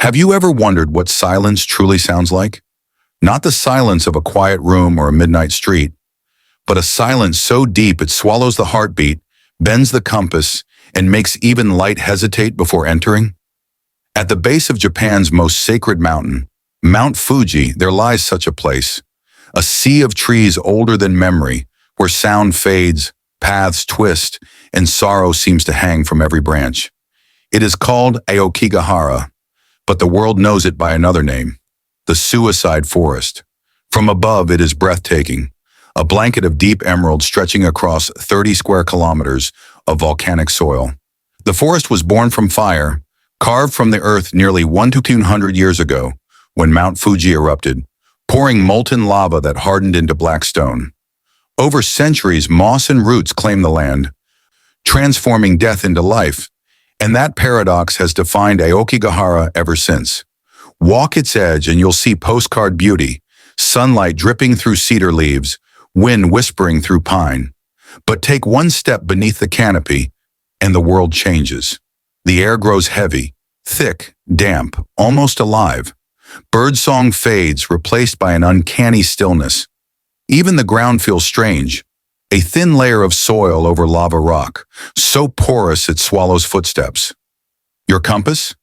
Have you ever wondered what silence truly sounds like? Not the silence of a quiet room or a midnight street, but a silence so deep it swallows the heartbeat, bends the compass, and makes even light hesitate before entering? At the base of Japan's most sacred mountain, Mount Fuji, there lies such a place. A sea of trees older than memory, where sound fades, paths twist, and sorrow seems to hang from every branch. It is called Aokigahara, but the world knows it by another name, the Suicide Forest. From above, it is breathtaking, a blanket of deep emerald stretching across 30 square kilometers of volcanic soil. The forest was born from fire, carved from the earth nearly 1,200 years ago, when Mount Fuji erupted, pouring molten lava that hardened into black stone. Over centuries, moss and roots claimed the land, transforming death into life, and that paradox has defined Aokigahara ever since. Walk its edge and you'll see postcard beauty, sunlight dripping through cedar leaves, wind whispering through pine. But take one step beneath the canopy, and the world changes. The air grows heavy, thick, damp, almost alive. Birdsong fades, replaced by an uncanny stillness. Even the ground feels strange, a thin layer of soil over lava rock, so porous it swallows footsteps. Your compass?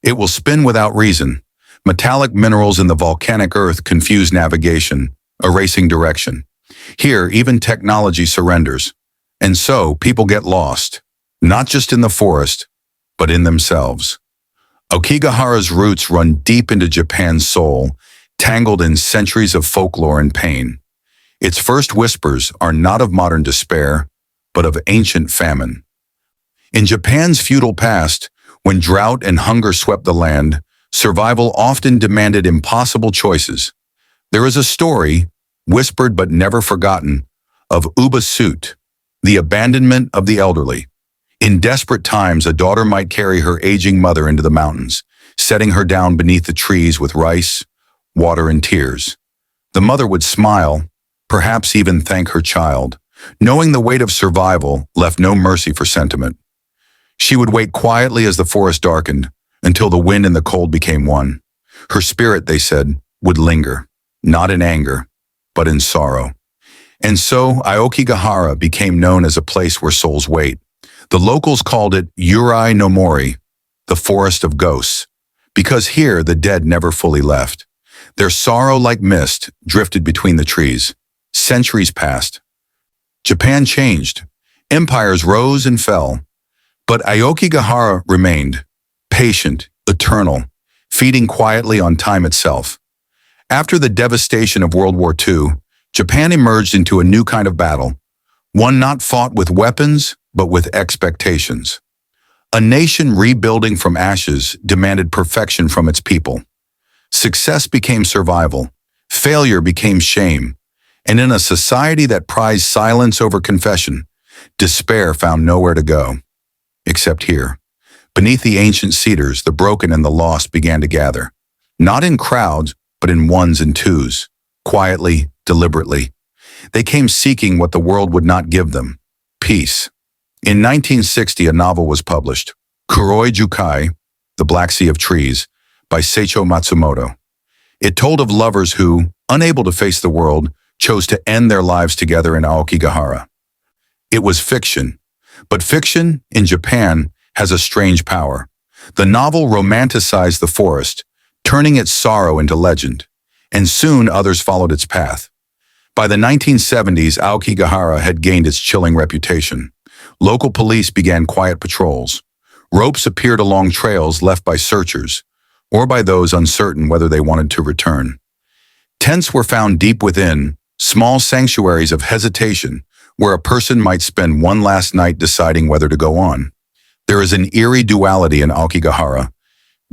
It will spin without reason. Metallic minerals in the volcanic earth confuse navigation, erasing direction. Here, even technology surrenders. And so, people get lost, not just in the forest, but in themselves. Aokigahara's roots run deep into Japan's soul, tangled in centuries of folklore and pain. Its first whispers are not of modern despair, but of ancient famine. In Japan's feudal past, when drought and hunger swept the land, survival often demanded impossible choices. There is a story, whispered but never forgotten, of ubasute, the abandonment of the elderly. In desperate times, a daughter might carry her aging mother into the mountains, setting her down beneath the trees with rice, water, and tears. The mother would smile, perhaps even thank her child, knowing the weight of survival left no mercy for sentiment. She would wait quietly as the forest darkened, until the wind and the cold became one. Her spirit, they said, would linger, not in anger, but in sorrow. And so Aokigahara became known as a place where souls wait. The locals called it yūrei no mori, the forest of ghosts, because here the dead never fully left. Their sorrow, like mist, drifted between the trees. Centuries passed. Japan changed. Empires rose and fell. But Aokigahara remained, patient, eternal, feeding quietly on time itself. After the devastation of World War II, Japan emerged into a new kind of battle, one not fought with weapons, but with expectations. A nation rebuilding from ashes demanded perfection from its people. Success became survival, failure became shame, and in a society that prized silence over confession, despair found nowhere to go. Except here. Beneath the ancient cedars, the broken and the lost began to gather, not in crowds, but in ones and twos, quietly, deliberately. They came seeking what the world would not give them, peace. In 1960, a novel was published, Kuroi Jukai, The Black Sea of Trees, by Seicho Matsumoto. It told of lovers who, unable to face the world, chose to end their lives together in Aokigahara. It was fiction, but fiction, in Japan, has a strange power. The novel romanticized the forest, turning its sorrow into legend, and soon others followed its path. By the 1970s, Aokigahara had gained its chilling reputation. Local police began quiet patrols. Ropes appeared along trails left by searchers, or by those uncertain whether they wanted to return. Tents were found deep within, small sanctuaries of hesitation, where a person might spend one last night deciding whether to go on. There is an eerie duality in Aokigahara.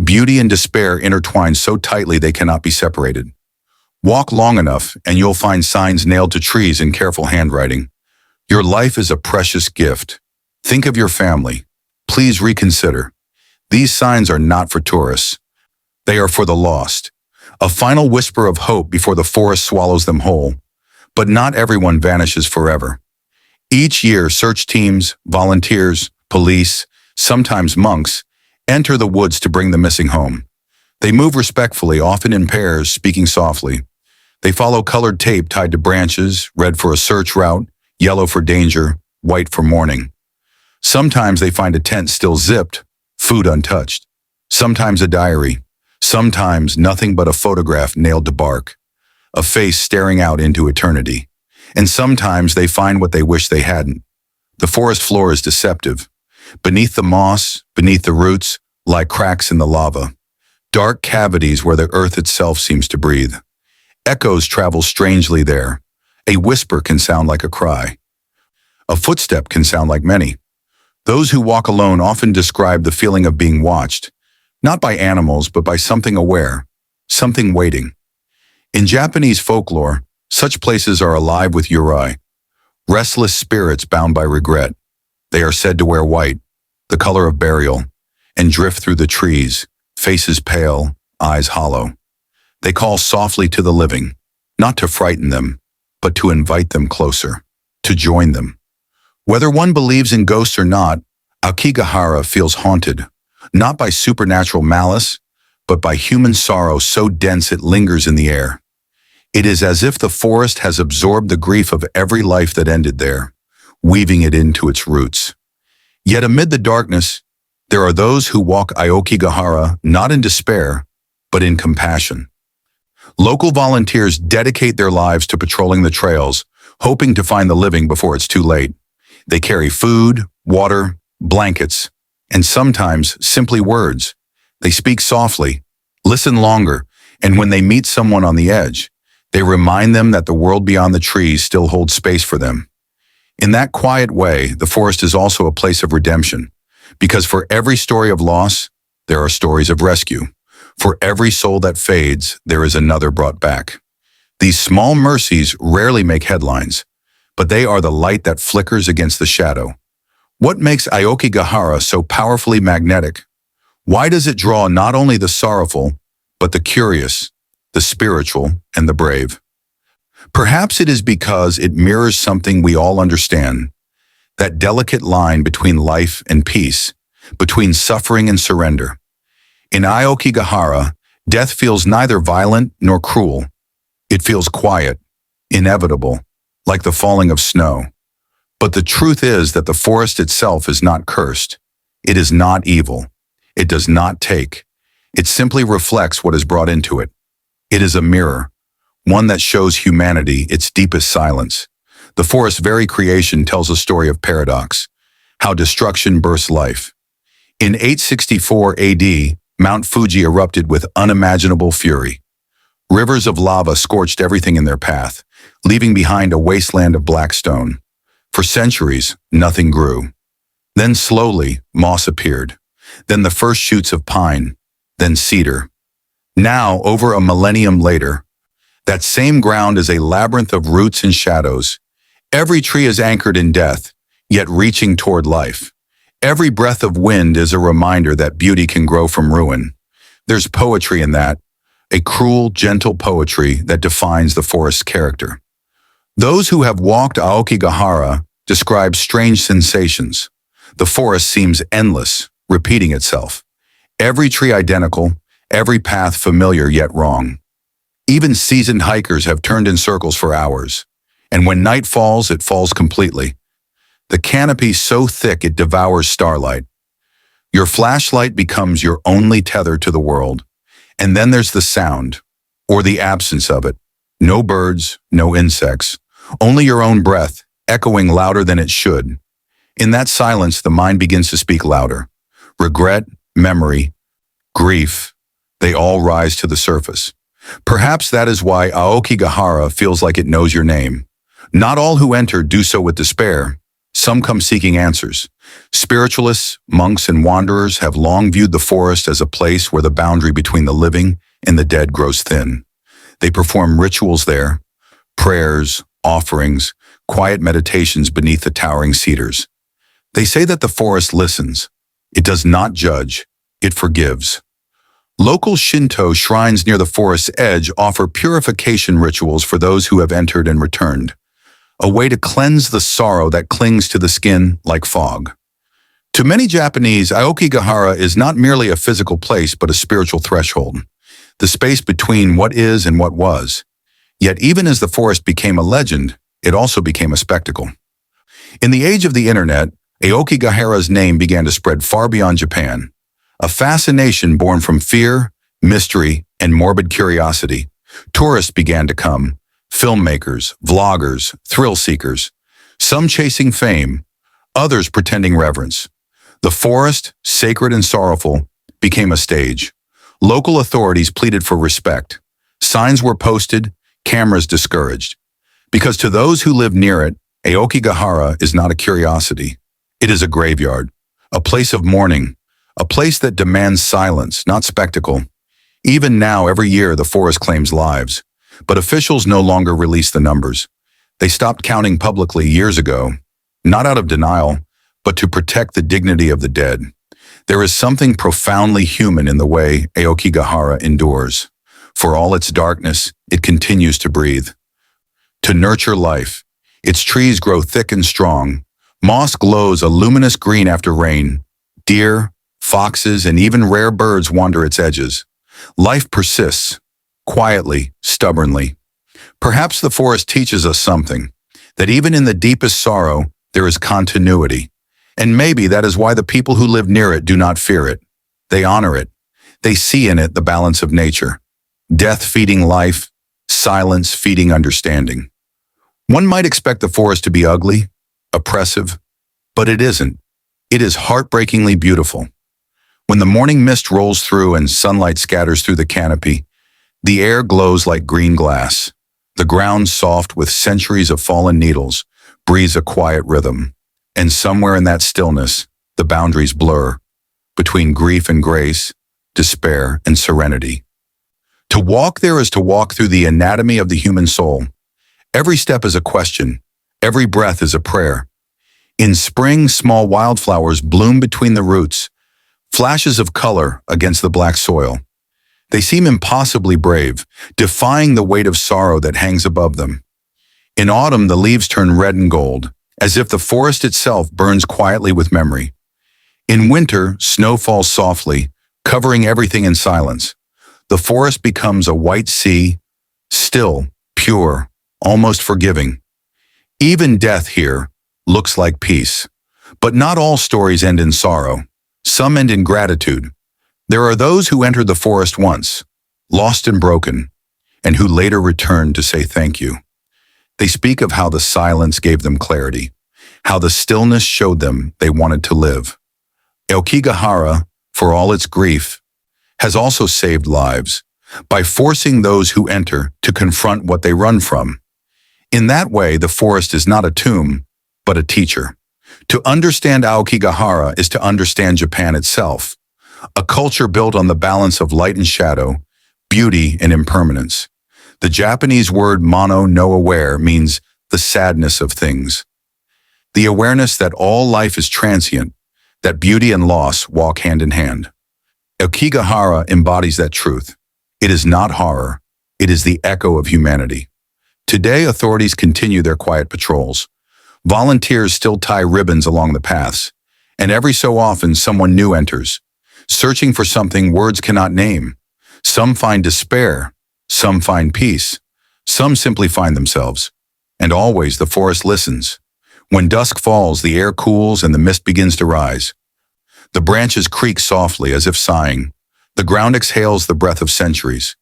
Beauty and despair intertwine so tightly they cannot be separated. Walk long enough and you'll find signs nailed to trees in careful handwriting. Your life is a precious gift. Think of your family. Please reconsider. These signs are not for tourists. They are for the lost. A final whisper of hope before the forest swallows them whole. But not everyone vanishes forever. Each year, search teams, volunteers, police, sometimes monks, enter the woods to bring the missing home. They move respectfully, often in pairs, speaking softly. They follow colored tape tied to branches, red for a search route, yellow for danger, white for mourning. Sometimes they find a tent still zipped, food untouched. Sometimes a diary. Sometimes nothing but a photograph nailed to bark, a face staring out into eternity. And sometimes they find what they wish they hadn't. The forest floor is deceptive. Beneath the moss, beneath the roots, lie cracks in the lava. Dark cavities where the earth itself seems to breathe. Echoes travel strangely there. A whisper can sound like a cry. A footstep can sound like many. Those who walk alone often describe the feeling of being watched, not by animals, but by something aware, something waiting. In Japanese folklore, such places are alive with yūrei, restless spirits bound by regret. They are said to wear white, the color of burial, and drift through the trees, faces pale, eyes hollow. They call softly to the living, not to frighten them, but to invite them closer, to join them. Whether one believes in ghosts or not, Aokigahara feels haunted, not by supernatural malice, but by human sorrow so dense it lingers in the air. It is as if the forest has absorbed the grief of every life that ended there, weaving it into its roots. Yet amid the darkness, there are those who walk Aokigahara not in despair, but in compassion. Local volunteers dedicate their lives to patrolling the trails, hoping to find the living before it's too late. They carry food, water, blankets, and sometimes simply words. They speak softly, listen longer, and when they meet someone on the edge, they remind them that the world beyond the trees still holds space for them. In that quiet way, the forest is also a place of redemption, because for every story of loss, there are stories of rescue. For every soul that fades, there is another brought back. These small mercies rarely make headlines, but they are the light that flickers against the shadow. What makes Aokigahara so powerfully magnetic? Why does it draw not only the sorrowful, but the curious, the spiritual, and the brave? Perhaps it is because it mirrors something we all understand, that delicate line between life and peace, between suffering and surrender. In Aokigahara, death feels neither violent nor cruel. It feels quiet, inevitable, like the falling of snow. But the truth is that the forest itself is not cursed. It is not evil. It does not take. It simply reflects what is brought into it. It is a mirror, one that shows humanity its deepest silence. The forest's very creation tells a story of paradox, how destruction births life. In 864 AD, Mount Fuji erupted with unimaginable fury. Rivers of lava scorched everything in their path, leaving behind a wasteland of black stone. For centuries, nothing grew. Then slowly, moss appeared. Then the first shoots of pine. Then cedar. Now, over a millennium later, that same ground is a labyrinth of roots and shadows. Every tree is anchored in death, yet reaching toward life. Every breath of wind is a reminder that beauty can grow from ruin. There's poetry in that, a cruel, gentle poetry that defines the forest's character. Those who have walked Aokigahara describe strange sensations. The forest seems endless, repeating itself. Every tree identical, every path familiar yet wrong. Even seasoned hikers have turned in circles for hours. And when night falls, it falls completely. The canopy so thick it devours starlight. Your flashlight becomes your only tether to the world. And then there's the sound, or the absence of it. No birds, no insects, only your own breath, echoing louder than it should. In that silence, the mind begins to speak louder. Regret, memory, grief, they all rise to the surface. Perhaps that is why Aokigahara feels like it knows your name. Not all who enter do so with despair. Some come seeking answers. Spiritualists, monks, and wanderers have long viewed the forest as a place where the boundary between the living and the dead grows thin. They perform rituals there, prayers, offerings, quiet meditations beneath the towering cedars. They say that the forest listens. It does not judge. It forgives. Local Shinto shrines near the forest's edge offer purification rituals for those who have entered and returned, a way to cleanse the sorrow that clings to the skin like fog. To many Japanese, Aokigahara is not merely a physical place but a spiritual threshold. the space between what is and what was. Yet even as the forest became a legend, it also became a spectacle. In the age of the internet, Aokigahara's name began to spread far beyond Japan. A fascination born from fear, mystery, and morbid curiosity. Tourists began to come, filmmakers, vloggers, thrill seekers, some chasing fame, others pretending reverence. The forest, sacred and sorrowful, became a stage. Local authorities pleaded for respect. Signs were posted, cameras discouraged. Because to those who live near it, Aokigahara is not a curiosity. It is a graveyard, a place of mourning, a place that demands silence, not spectacle. Even now, every year, the forest claims lives, but officials no longer release the numbers. They stopped counting publicly years ago, not out of denial, but to protect the dignity of the dead. There is something profoundly human in the way Aokigahara endures. For all its darkness, it continues to breathe. To nurture life, its trees grow thick and strong. Moss glows a luminous green after rain. Deer, foxes, and even rare birds wander its edges. Life persists, quietly, stubbornly. Perhaps the forest teaches us something, that even in the deepest sorrow, there is continuity. And maybe that is why the people who live near it do not fear it. They honor it. They see in it the balance of nature. Death feeding life, silence feeding understanding. One might expect the forest to be ugly, oppressive, but it isn't. It is heartbreakingly beautiful. When the morning mist rolls through and sunlight scatters through the canopy, the air glows like green glass. The ground, soft with centuries of fallen needles, breathes a quiet rhythm. And somewhere in that stillness, the boundaries blur between grief and grace, despair and serenity. To walk there is to walk through the anatomy of the human soul. Every step is a question. Every breath is a prayer. In spring, small wildflowers bloom between the roots, flashes of color against the black soil. They seem impossibly brave, defying the weight of sorrow that hangs above them. In autumn, the leaves turn red and gold, as if the forest itself burns quietly with memory. In winter, snow falls softly, covering everything in silence. The forest becomes a white sea, still, pure, almost forgiving. Even death here looks like peace. But not all stories end in sorrow. Some end in gratitude. There are those who entered the forest once, lost and broken, and who later returned to say thank you. They speak of how the silence gave them clarity, how the stillness showed them they wanted to live. Aokigahara, for all its grief, has also saved lives by forcing those who enter to confront what they run from. In that way, the forest is not a tomb, but a teacher. To understand Aokigahara is to understand Japan itself, a culture built on the balance of light and shadow, beauty and impermanence. The Japanese word mono no aware means the sadness of things. The awareness that all life is transient, that beauty and loss walk hand in hand. Aokigahara embodies that truth. It is not horror. It is the echo of humanity. Today, authorities continue their quiet patrols. Volunteers still tie ribbons along the paths, and every so often someone new enters, searching for something words cannot name. Some find despair, some find peace, some simply find themselves. And always the forest listens. When dusk falls, the air cools and the mist begins to rise. The branches creak softly as if sighing. The ground exhales the breath of centuries.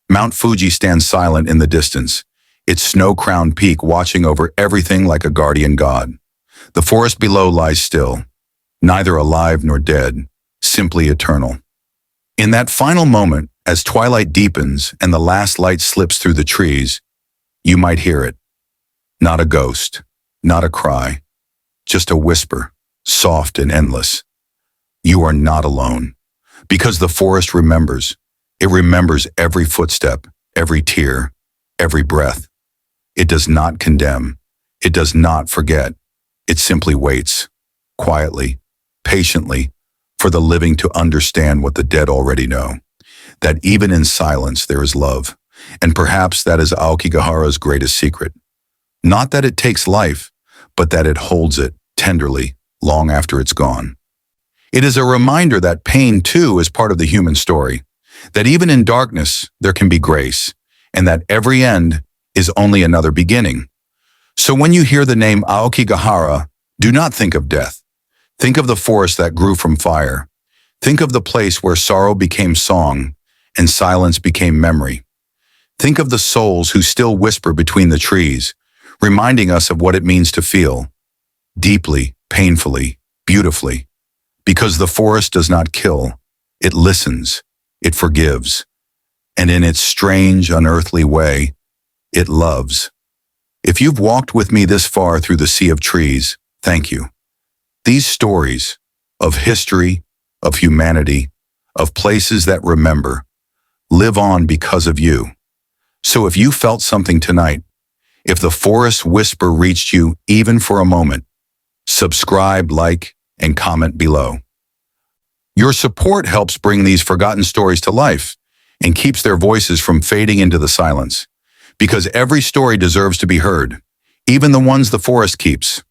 Mount Fuji stands silent in the distance, its snow-crowned peak watching over everything like a guardian god. The forest below lies still, neither alive nor dead, simply eternal. In that final moment, as twilight deepens and the last light slips through the trees, you might hear it. Not a ghost, not a cry, just a whisper, soft and endless. You are not alone, because the forest remembers. It remembers every footstep, every tear, every breath. It does not condemn. It does not forget. It simply waits, quietly, patiently, for the living to understand what the dead already know, that even in silence there is love. And perhaps that is Aokigahara's greatest secret. Not that it takes life, but that it holds it tenderly long after it's gone. It is a reminder that pain, too, is part of the human story, that even in darkness there can be grace, and that every end is only another beginning. So when you hear the name Aokigahara, do not think of death. Think of the forest that grew from fire. Think of the place where sorrow became song and silence became memory. Think of the souls who still whisper between the trees, reminding us of what it means to feel, deeply, painfully, beautifully. Because the forest does not kill, it listens, it forgives, and in its strange, unearthly way, it loves. If you've walked with me this far through the sea of trees, thank you. These stories of history, of humanity, of places that remember, live on because of you. So if you felt something tonight, if the forest whisper reached you even for a moment, subscribe, like, and comment below. Your support helps bring these forgotten stories to life and keeps their voices from fading into the silence. Because every story deserves to be heard, even the ones the forest keeps.